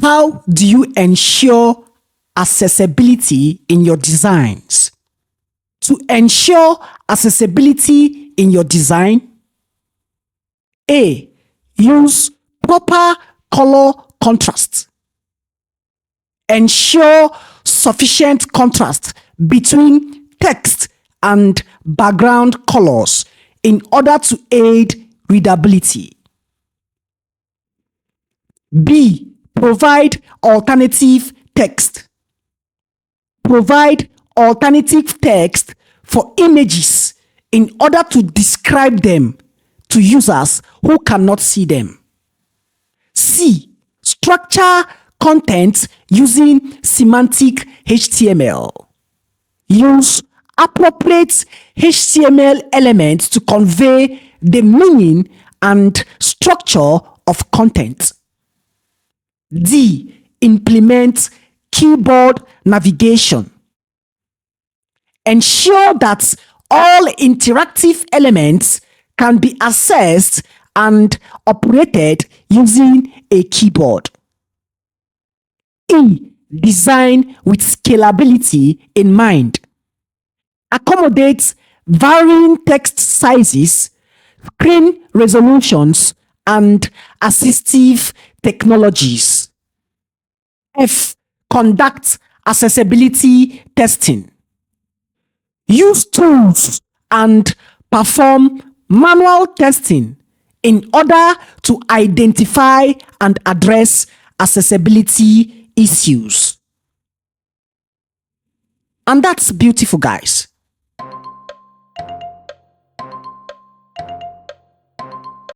How do you ensure accessibility in your designs? To ensure accessibility in your design, A. Use proper color contrast. Ensure sufficient contrast between text and background colors in order to aid readability. B. Provide alternative text. Provide alternative text for images in order to describe them to users who cannot see them. C. Structure content using semantic HTML. Use appropriate HTML elements to convey the meaning and structure of content. D. Implement keyboard navigation. Ensure that all interactive elements can be accessed and operated using a keyboard. E. Design with scalability in mind. Accommodate varying text sizes, screen resolutions, and assistive technologies. F. Conduct accessibility testing. Use tools and perform manual testing in order to identify and address accessibility issues. And that's beautiful, guys.